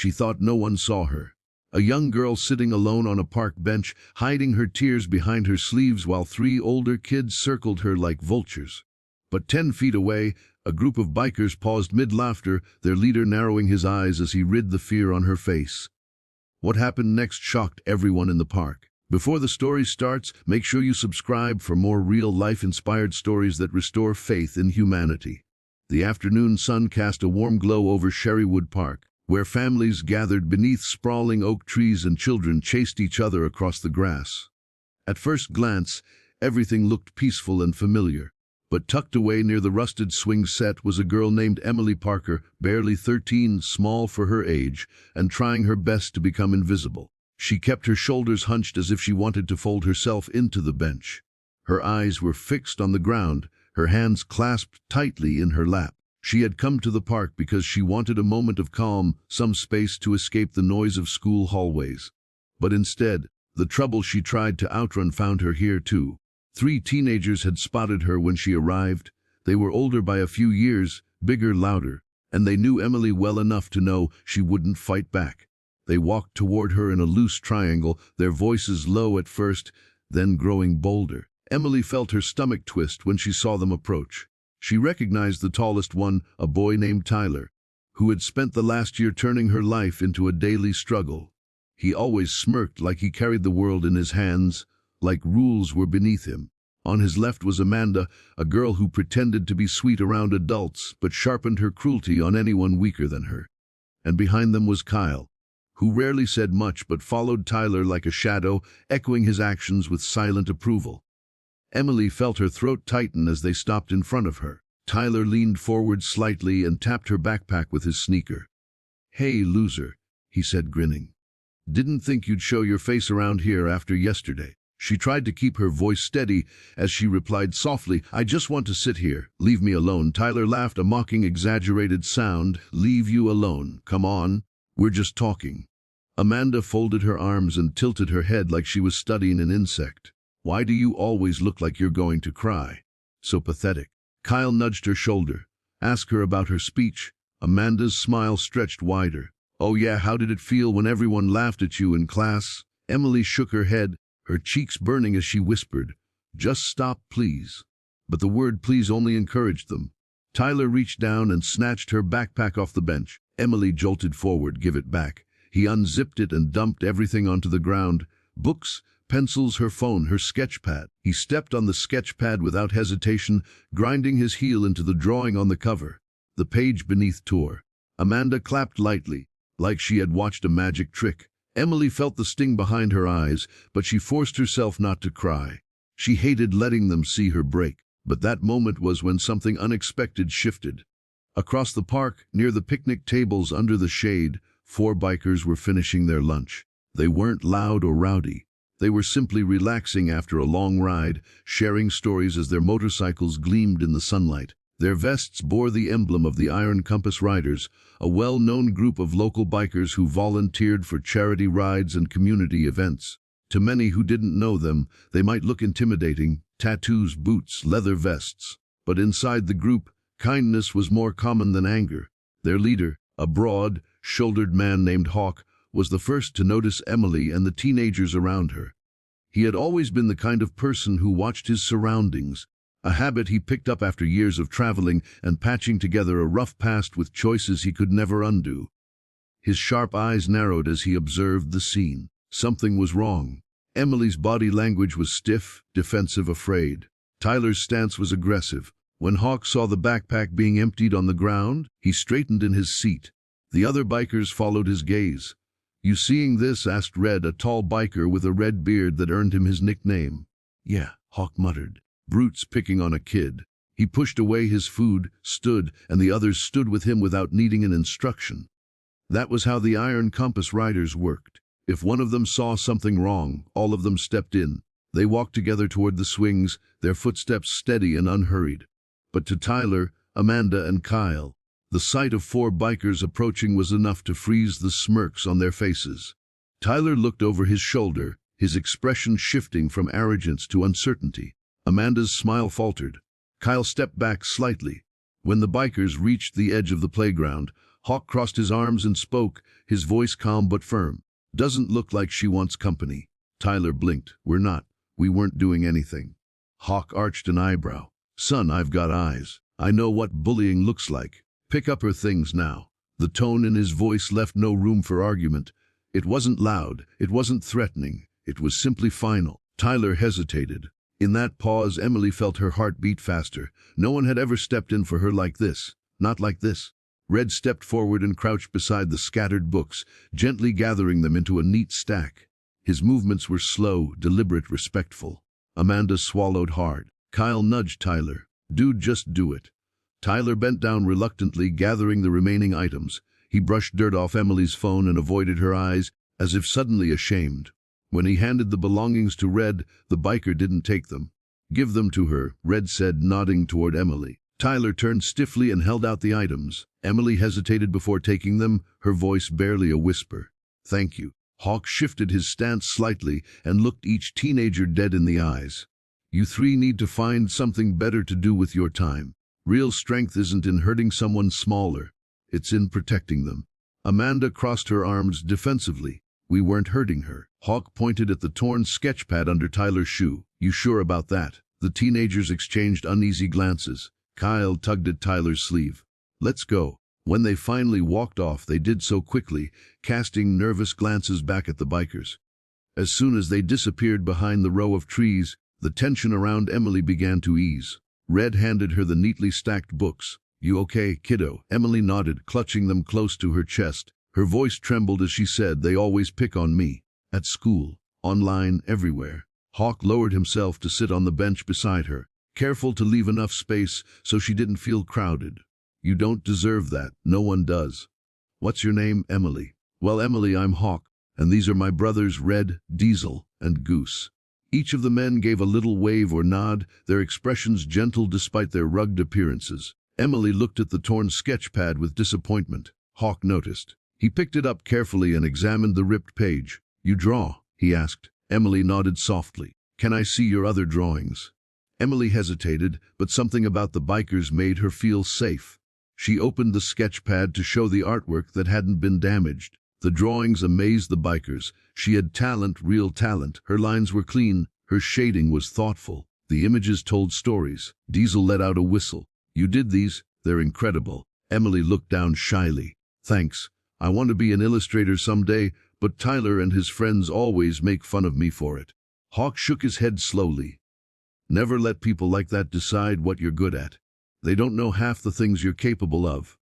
She thought no one saw her. A young girl sitting alone on a park bench, hiding her tears behind her sleeves while 3 older kids circled her like vultures. But 10 feet away, a group of bikers paused mid-laughter, their leader narrowing his eyes as he rid the fear on her face. What happened next shocked everyone in the park. Before the story starts, make sure you subscribe for more real-life inspired stories that restore faith in humanity. The afternoon sun cast a warm glow over Sherrywood Park, where families gathered beneath sprawling oak trees and children chased each other across the grass. At first glance, everything looked peaceful and familiar. But tucked away near the rusted swing set was a girl named Emily Parker, barely 13, small for her age, and trying her best to become invisible. She kept her shoulders hunched as if she wanted to fold herself into the bench. Her eyes were fixed on the ground, her hands clasped tightly in her lap. She had come to the park because she wanted a moment of calm, some space to escape the noise of school hallways. But instead, the trouble she tried to outrun found her here too. 3 teenagers had spotted her when she arrived. They were older by a few years, bigger, louder, and they knew Emily well enough to know she wouldn't fight back. They walked toward her in a loose triangle, their voices low at first, then growing bolder. Emily felt her stomach twist when she saw them approach. She recognized the tallest one, a boy named Tyler, who had spent the last year turning her life into a daily struggle. He always smirked like he carried the world in his hands, like rules were beneath him. On his left was Amanda, a girl who pretended to be sweet around adults but sharpened her cruelty on anyone weaker than her. And behind them was Kyle, who rarely said much but followed Tyler like a shadow, echoing his actions with silent approval. Emily felt her throat tighten as they stopped in front of her. Tyler leaned forward slightly and tapped her backpack with his sneaker. "Hey, loser," he said, grinning. "Didn't think you'd show your face around here after yesterday." She tried to keep her voice steady as she replied softly, "I just want to sit here. Leave me alone." Tyler laughed, a mocking, exaggerated sound. "Leave you alone? Come on. We're just talking." Amanda folded her arms and tilted her head like she was studying an insect. "Why do you always look like you're going to cry? So pathetic." Kyle nudged her shoulder. "Ask her about her speech." Amanda's smile stretched wider. "Oh yeah, how did it feel when everyone laughed at you in class?" Emily shook her head, her cheeks burning as she whispered, "Just stop, please." But the word please only encouraged them. Tyler reached down and snatched her backpack off the bench. Emily jolted forward. "Give it back." He unzipped it and dumped everything onto the ground. Books, pencils, her phone, her sketch pad. He stepped on the sketch pad without hesitation, grinding his heel into the drawing on the cover. The page beneath tore. Amanda clapped lightly, like she had watched a magic trick. Emily felt the sting behind her eyes, but she forced herself not to cry. She hated letting them see her break. But that moment was when something unexpected shifted. Across the park, near the picnic tables under the shade, 4 bikers were finishing their lunch. They weren't loud or rowdy. They were simply relaxing after a long ride, sharing stories as their motorcycles gleamed in the sunlight. Their vests bore the emblem of the Iron Compass Riders, a well-known group of local bikers who volunteered for charity rides and community events. To many who didn't know them, they might look intimidating: tattoos, boots, leather vests. But inside the group, kindness was more common than anger. Their leader, a broad-shouldered man named Hawk, was the first to notice Emily and the teenagers around her. He had always been the kind of person who watched his surroundings, a habit he picked up after years of traveling and patching together a rough past with choices he could never undo. His sharp eyes narrowed as he observed the scene. Something was wrong. Emily's body language was stiff, defensive, afraid. Tyler's stance was aggressive. When Hawk saw the backpack being emptied on the ground, he straightened in his seat. The other bikers followed his gaze. "You seeing this?" asked Red, a tall biker with a red beard that earned him his nickname. "Yeah," Hawk muttered. "Brutes picking on a kid." He pushed away his food, stood, and the others stood with him without needing an instruction. That was how the Iron Compass Riders worked. If one of them saw something wrong, all of them stepped in. They walked together toward the swings, their footsteps steady and unhurried. But to Tyler, Amanda, and Kyle, the sight of 4 bikers approaching was enough to freeze the smirks on their faces. Tyler looked over his shoulder, his expression shifting from arrogance to uncertainty. Amanda's smile faltered. Kyle stepped back slightly. When the bikers reached the edge of the playground, Hawk crossed his arms and spoke, his voice calm but firm. Doesn't look like she wants company. Tyler blinked. We're not. We weren't doing anything. Hawk arched an eyebrow. Son, I've got eyes. I know what bullying looks like. Pick up her things now. The tone in his voice left no room for argument. It wasn't loud. It wasn't threatening. It was simply final. Tyler hesitated. In that pause, Emily felt her heart beat faster. No one had ever stepped in for her like this. Not like this. Red stepped forward and crouched beside the scattered books, gently gathering them into a neat stack. His movements were slow, deliberate, respectful. Amanda swallowed hard. Kyle nudged Tyler. Dude, just do it. Tyler bent down reluctantly, gathering the remaining items. He brushed dirt off Emily's phone and avoided her eyes, as if suddenly ashamed. When he handed the belongings to Red, the biker didn't take them. Give them to her, Red said, nodding toward Emily. Tyler turned stiffly and held out the items. Emily hesitated before taking them, her voice barely a whisper. Thank you. Hawk shifted his stance slightly and looked each teenager dead in the eyes. You three need to find something better to do with your time. Real strength isn't in hurting someone smaller. It's in protecting them. Amanda crossed her arms defensively. We weren't hurting her. Hawk pointed at the torn sketchpad under Tyler's shoe. You sure about that? The teenagers exchanged uneasy glances. Kyle tugged at Tyler's sleeve. Let's go. When they finally walked off, they did so quickly, casting nervous glances back at the bikers. As soon as they disappeared behind the row of trees, the tension around Emily began to ease. Red handed her the neatly stacked books. You okay, kiddo? Emily nodded, clutching them close to her chest. Her voice trembled as she said, they always pick on me. At school, online, everywhere. Hawk lowered himself to sit on the bench beside her, careful to leave enough space so she didn't feel crowded. You don't deserve that. No one does. What's your name? Emily. Well, Emily, I'm Hawk, and these are my brothers Red, Diesel, and Goose. Each of the men gave a little wave or nod, their expressions gentle despite their rugged appearances. Emily looked at the torn sketchpad with disappointment. Hawk noticed. He picked it up carefully and examined the ripped page. You draw? He asked. Emily nodded softly. Can I see your other drawings? Emily hesitated, but something about the bikers made her feel safe. She opened the sketchpad to show the artwork that hadn't been damaged. The drawings amazed the bikers. She had talent, real talent. Her lines were clean. Her shading was thoughtful. The images told stories. Diesel let out a whistle. You did these? They're incredible. Emily looked down shyly. Thanks. I want to be an illustrator someday, but Tyler and his friends always make fun of me for it. Hawk shook his head slowly. Never let people like that decide what you're good at. They don't know half the things you're capable of.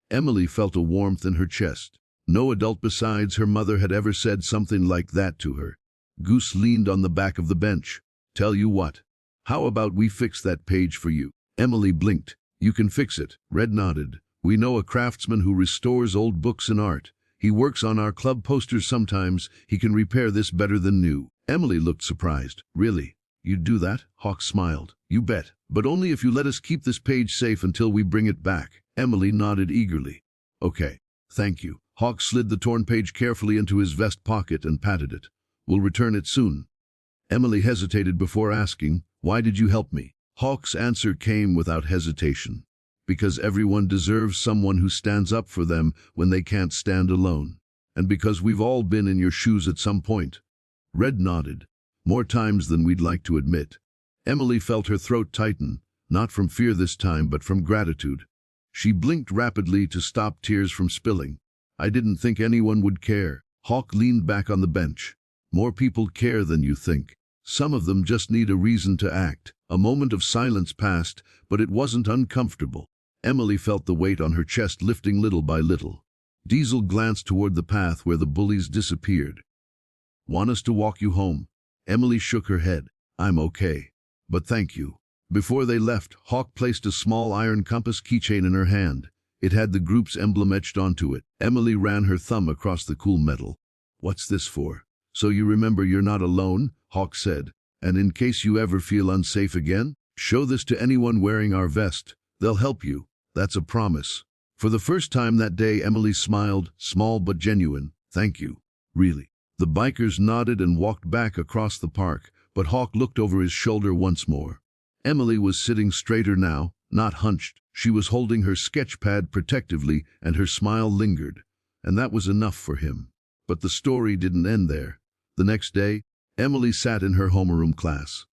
Emily felt a warmth in her chest. No adult besides her mother had ever said something like that to her. Goose leaned on the back of the bench. Tell you what. How about we fix that page for you? Emily blinked. You can fix it. Red nodded. We know a craftsman who restores old books and art. He works on our club posters sometimes. He can repair this better than new. Emily looked surprised. Really? You'd do that? Hawk smiled. You bet. But only if you let us keep this page safe until we bring it back. Emily nodded eagerly. Okay. Thank you. Hawk slid the torn page carefully into his vest pocket and patted it. We'll return it soon. Emily hesitated before asking, why did you help me? Hawk's answer came without hesitation. Because everyone deserves someone who stands up for them when they can't stand alone. And because we've all been in your shoes at some point. Red nodded. More times than we'd like to admit. Emily felt her throat tighten, not from fear this time but from gratitude. She blinked rapidly to stop tears from spilling. I didn't think anyone would care. Hawk leaned back on the bench. More people care than you think. Some of them just need a reason to act. A moment of silence passed, but it wasn't uncomfortable. Emily felt the weight on her chest lifting little by little. Diesel glanced toward the path where the bullies disappeared. Want us to walk you home? Emily shook her head. I'm okay. But thank you. Before they left, Hawk placed a small iron compass keychain in her hand. It had the group's emblem etched onto it. Emily ran her thumb across the cool metal. What's this for? So you remember you're not alone, Hawk said. And in case you ever feel unsafe again, show this to anyone wearing our vest. They'll help you. That's a promise. For the first time that day, Emily smiled, small but genuine. Thank you. Really. The bikers nodded and walked back across the park, but Hawk looked over his shoulder once more. Emily was sitting straighter now, not hunched. She was holding her sketch pad protectively, and her smile lingered, and that was enough for him. But the story didn't end there. The next day, Emily sat in her homeroom class.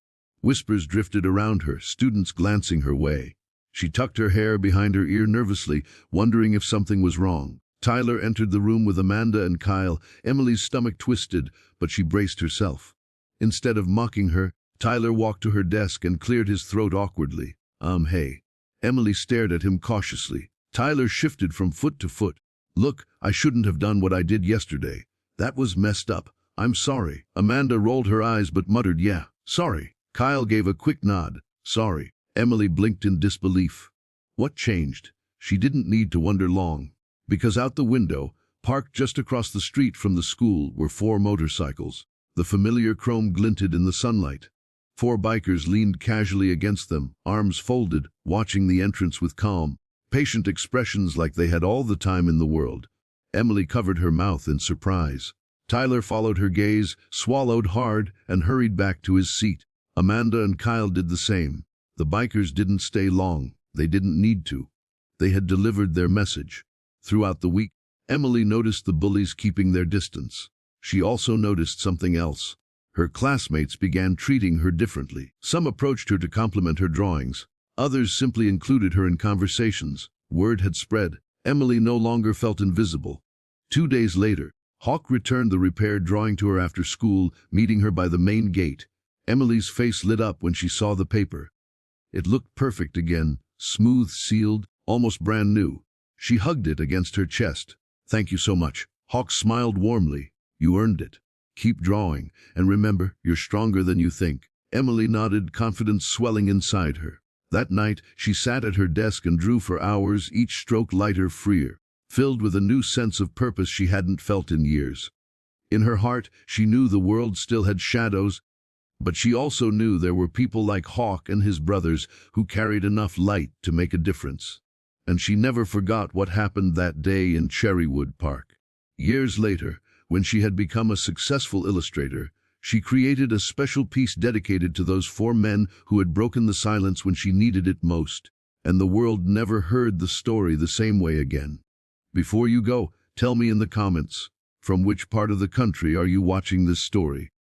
Whispers drifted around her, students glancing her way. She tucked her hair behind her ear nervously, wondering if something was wrong. Tyler entered the room with Amanda and Kyle. Emily's stomach twisted, but she braced herself. Instead of mocking her, Tyler walked to her desk and cleared his throat awkwardly. Hey. Emily stared at him cautiously. Tyler shifted from foot to foot. Look, I shouldn't have done what I did yesterday. That was messed up. I'm sorry. Amanda rolled her eyes but muttered, yeah, sorry. Kyle gave a quick nod. Sorry. Emily blinked in disbelief. What changed? She didn't need to wonder long. Because out the window, parked just across the street from the school, were 4 motorcycles. The familiar chrome glinted in the sunlight. 4 bikers leaned casually against them, arms folded, watching the entrance with calm, patient expressions like they had all the time in the world. Emily covered her mouth in surprise. Tyler followed her gaze, swallowed hard, and hurried back to his seat. Amanda and Kyle did the same. The bikers didn't stay long. They didn't need to. They had delivered their message. Throughout the week, Emily noticed the bullies keeping their distance. She also noticed something else. Her classmates began treating her differently. Some approached her to compliment her drawings. Others simply included her in conversations. Word had spread. Emily no longer felt invisible. 2 days later, Hawk returned the repaired drawing to her after school, meeting her by the main gate. Emily's face lit up when she saw the paper. It looked perfect again, smooth, sealed, almost brand new. She hugged it against her chest. Thank you so much. Hawk smiled warmly. You earned it. Keep drawing, and remember, you're stronger than you think. Emily nodded, confidence swelling inside her. That night, she sat at her desk and drew for hours, each stroke lighter, freer, filled with a new sense of purpose she hadn't felt in years. In her heart, she knew the world still had shadows, but she also knew there were people like Hawk and his brothers who carried enough light to make a difference. And she never forgot what happened that day in Cherrywood Park. Years later, when she had become a successful illustrator, she created a special piece dedicated to those 4 men who had broken the silence when she needed it most. And the world never heard the story the same way again. Before you go, tell me in the comments, from which part of the country are you watching this story?